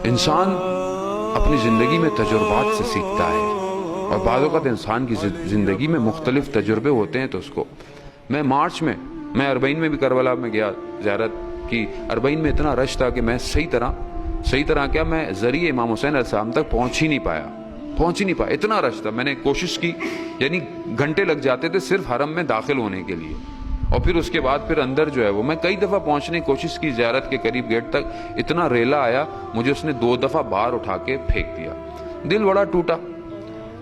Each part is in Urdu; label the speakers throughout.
Speaker 1: انسان اپنی زندگی میں تجربات سے سیکھتا ہے، اور بعض اوقات انسان کی زندگی میں مختلف تجربے ہوتے ہیں. تو اس کو میں مارچ میں اربعین میں بھی کربلا میں گیا زیارت کی. اربعین میں اتنا رش تھا کہ میں صحیح طرح کیا میں ذریعے امام حسین علیہ السلام تک پہنچ ہی نہیں پایا. اتنا رش تھا. میں نے کوشش کی، یعنی گھنٹے لگ جاتے تھے صرف حرم میں داخل ہونے کے لیے، اور پھر اس کے بعد پھر اندر جو ہے وہ میں کئی دفعہ پہنچنے کی کوشش کی زیارت کے قریب گیٹ تک. اتنا ریلا آیا مجھے اس نے 2 دفعہ باہر اٹھا کے پھینک دیا. دل بڑا ٹوٹا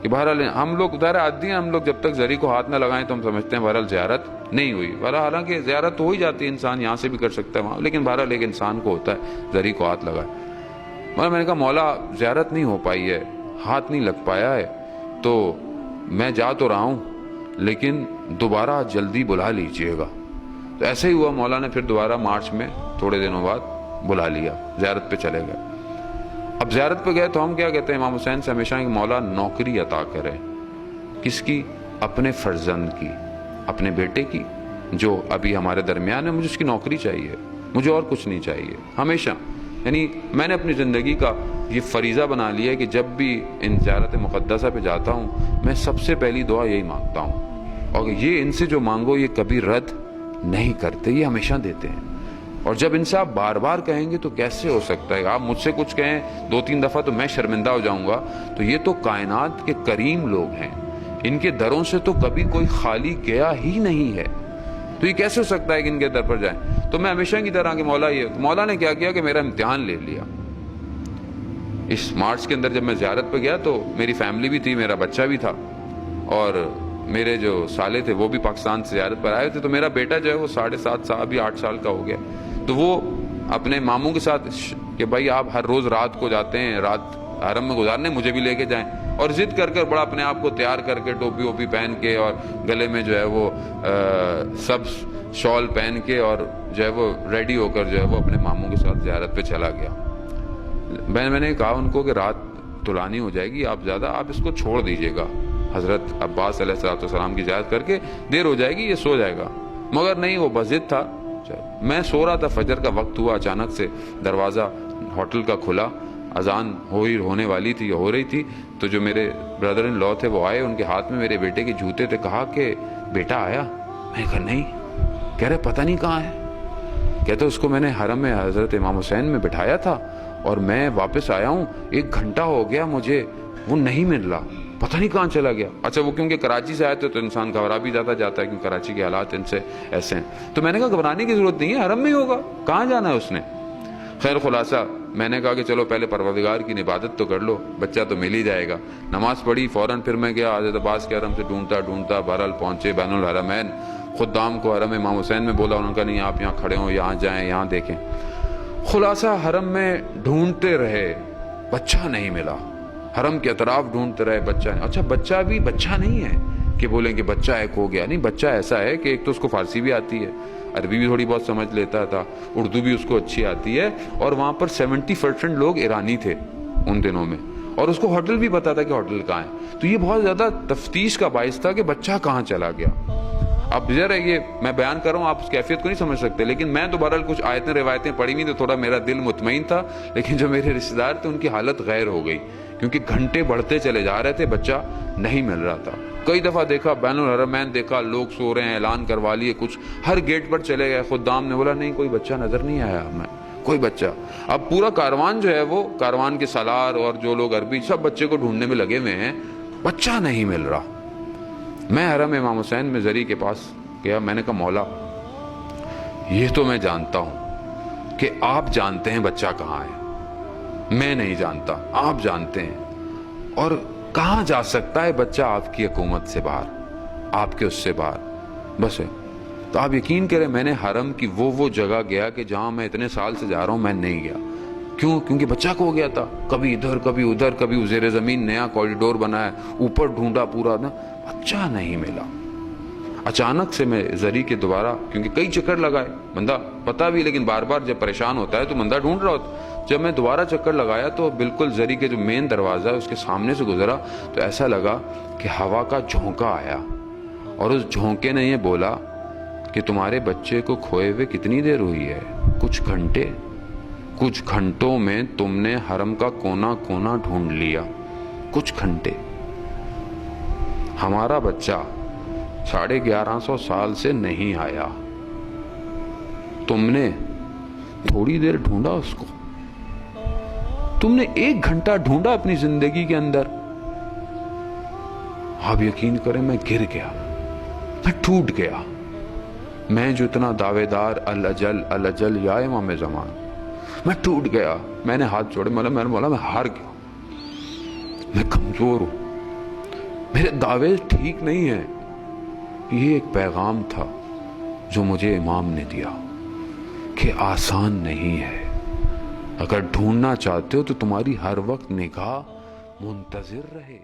Speaker 1: کہ بہرحال ہم لوگ ظاہر عادی ہیں، ہم لوگ جب تک زری کو ہاتھ نہ لگائیں تو ہم سمجھتے ہیں بہرحال زیارت نہیں ہوئی. حالانکہ زیارت ہو ہی جاتی ہے، انسان یہاں سے بھی کر سکتا ہے وہاں، لیکن بہرحال ایک انسان کو ہوتا ہے زری کو ہاتھ لگائے. مگر میں نے کہا مولا زیارت نہیں ہو پائی ہے، ہاتھ نہیں لگ پایا ہے، تو میں جا تو رہا ہوں لیکن دوبارہ جلدی بلا لیجئے گا. تو ایسے ہی ہوا، مولا نے پھر دوبارہ مارچ میں تھوڑے دنوں بعد بلا لیا، زیارت پہ چلے گئے. اب زیارت پہ گئے تو ہم کیا کہتے ہیں امام حسین سے ہمیشہ کہ مولا نوکری عطا کرے. کس کی؟ اپنے فرزند کی، اپنے بیٹے کی جو ابھی ہمارے درمیان ہے. مجھے اس کی نوکری چاہیے، مجھے اور کچھ نہیں چاہیے. ہمیشہ یعنی میں نے اپنی زندگی کا یہ فریضہ بنا لیا ہے کہ جب بھی ان زیارت مقدسہ پہ جاتا ہوں میں سب سے پہلی دعا یہی مانگتا ہوں، اور یہ ان سے جو مانگو یہ کبھی رد نہیں کرتے، یہ ہمیشہ دیتے ہیں. اور جب ان سے آپ بار بار کہیں گے تو کیسے ہو سکتا ہے؟ آپ مجھ سے کچھ کہیں 2-3 دفعہ تو میں شرمندہ ہو جاؤں گا. تو یہ تو کائنات کے کریم لوگ ہیں، ان کے دروں سے تو کبھی کوئی خالی گیا ہی نہیں ہے. تو یہ کیسے ہو سکتا ہے کہ ان کے در پر جائیں؟ تو میں ہمیشہ کی طرح کہ مولا نے کیا کیا کہ میرا امتحان لے لیا. اس مارچ کے اندر جب میں زیارت پہ گیا تو میری فیملی بھی تھی، میرا بچہ بھی تھا، اور میرے جو سالے تھے وہ بھی پاکستان سے زیارت پر آئے تھے. تو میرا بیٹا جو ہے وہ 7.5 سال ابھی 8 سال کا ہو گیا. تو وہ اپنے ماموں کے ساتھ کہ بھائی آپ ہر روز رات کو جاتے ہیں، رات حرم میں گزارنے، مجھے بھی لے کے جائیں. اور ضد کر بڑا اپنے آپ کو تیار کر کے ٹوپی ووپی پہن کے اور گلے میں جو ہے وہ سب شال پہن کے اور جو ہے وہ ریڈی ہو کر جو ہے وہ اپنے ماموں کے ساتھ زیارت پہ چلا گیا. میں نے کہا ان کو کہ رات طولانی ہو جائے گی، آپ اس کو چھوڑ دیجئے گا. حضرت عباس علیہ السلام کی زیارت کر کے دیر ہو جائے گی، یہ سو جائے گا. مگر نہیں، وہ بضد تھا. میں سو رہا تھا، فجر کا وقت ہوا، اچانک سے دروازہ ہوٹل کا کھلا، اذان ہونے والی تھی یا ہو رہی تھی. تو جو میرے بردر ان لا تھے وہ آئے، ان کے ہاتھ میں میرے بیٹے کے جوتے تھے. کہا کہ بیٹا آیا؟ میں نے کہا نہیں. کہہ رہے پتہ نہیں کہاں ہے. کہتے اس کو میں نے حرم میں حضرت امام حسین میں بٹھایا تھا اور میں واپس آیا ہوں، 1 گھنٹہ ہو گیا، مجھے وہ نہیں مل رہا، پتہ نہیں کہاں چلا گیا. اچھا وہ کیونکہ کراچی سے آئے تھے تو انسان گھبرا بھی جاتا ہے کیونکہ کراچی کے حالات ان سے ایسے ہیں. تو میں نے کہا گھبرانے کی ضرورت نہیں ہے، حرم میں ہی ہوگا، کہاں جانا ہے اس نے. خیر خلاصہ میں نے کہا کہ چلو پہلے پروردگار کی عبادت تو کر لو، بچہ تو مل ہی جائے گا. نماز پڑھی فوراً پھر میں گیا حضرت عباس کے حرم سے ڈھونڈتا بہرحال پہنچے بین الحرمین. خدام کو حرم امام حسین میں بولا، انہوں نے کہا نہیں آپ یہاں کھڑے ہوں، یہاں جائیں، یہاں دیکھیں. خلاصہ حرم میں ڈھونڈتے رہے، بچہ نہیں ملا. حرم کے اطراف ڈھونڈتے رہے، بچہ نہیں. اچھا بچہ بھی بچہ نہیں ہے کہ بولیں کہ بچہ ایک ہو گیا، نہیں. بچہ ایسا ہے کہ ایک تو اس کو فارسی بھی آتی ہے، عربی بھی تھوڑی بہت سمجھ لیتا تھا، اردو بھی اس کو اچھی آتی ہے، اور وہاں پر 70% لوگ ایرانی تھے ان دنوں میں، اور اس کو ہوٹل بھی پتا تھا کہ ہوٹل کہاں ہے. تو یہ بہت زیادہ تفتیش کا باعث تھا کہ بچہ کہاں چلا گیا. اب ذرا یہ میں بیان کر رہا ہوں، آپ اس کیفیت کو نہیں سمجھ سکتے، لیکن میں تو بہرحال کچھ آیتیں روایتیں پڑھی ہوئی تو تھوڑا میرا دل مطمئن تھا. لیکن جو میرے رشتہ دار تھے ان کی حالت غیر ہو گئی، کیونکہ گھنٹے بڑھتے چلے جا رہے تھے، بچہ نہیں مل رہا تھا. کئی دفعہ دیکھا بین الحرمین، دیکھا لوگ سو رہے ہیں، اعلان کروا لیے کچھ، ہر گیٹ پر چلے گئے. خدام نے بولا نہیں کوئی بچہ نظر نہیں آیا ہمیں، کوئی بچہ. اب پورا کاروان جو ہے وہ کاروان کے سالار اور جو لوگ عربی سب بچے کو ڈھونڈنے میں لگے ہوئے ہیں، بچہ نہیں مل رہا. میں حرم امام حسین میں زری کے پاس گیا. میں نے کہا مولا یہ تو میں جانتا ہوں کہ آپ جانتے ہیں بچہ کہاں ہے، میں نہیں جانتا، آپ جانتے ہیں. اور کہاں جا سکتا ہے بچہ آپ کی حکومت سے باہر، آپ کے اس سے باہر بس ہے. تو آپ یقین کریں میں نے حرم کی وہ جگہ گیا کہ جہاں میں اتنے سال سے جا رہا ہوں میں نہیں گیا. کیوں؟ کیونکہ بچہ کھو گیا تھا. کبھی ادھر کبھی ادھر، کبھی زیر زمین نیا کوریڈور بنا ہے، اوپر ڈھونڈا پورا نا، بچہ نہیں ملا. اچانک سے میں زری کے دوبارہ، کیونکہ کئی چکر لگائے، بندہ پتہ بھی لیکن بار بار جب پریشان ہوتا ہے تو بندہ ڈھونڈ رہا ہوتا. جب میں دوبارہ چکر لگایا تو بالکل زری کے جو مین دروازہ ہے اس کے سامنے سے گزرا تو ایسا لگا کہ ہوا کا جھونکا آیا، اور اس جھونکے نے یہ بولا کہ تمہارے بچے کو کھوئے ہوئے کتنی دیر ہوئی ہے؟ کچھ گھنٹے. کچھ گھنٹوں میں تم نے حرم کا کونا کونا ڈھونڈ لیا، کچھ گھنٹے۔ ہمارا بچہ 1150 سال سے نہیں آیا، تم نے تھوڑی دیر ڈھونڈا اس کو، تم نے 1 گھنٹہ ڈھونڈا اپنی زندگی کے اندر۔ آپ یقین کریں میں گر گیا، میں ٹوٹ گیا۔ میں جو اتنا دعوے دار الاجل الاجل یا امام زمان، میں ٹوٹ گیا۔ میں نے ہاتھ جوڑے، میں نے بولا میں ہار گیا، میں کمزور ہوں، میرے دعوے ٹھیک نہیں ہیں۔ یہ ایک پیغام تھا جو مجھے امام نے دیا کہ آسان نہیں ہے، اگر ڈھونڈنا چاہتے ہو تو تمہاری ہر وقت نگاہ منتظر رہے۔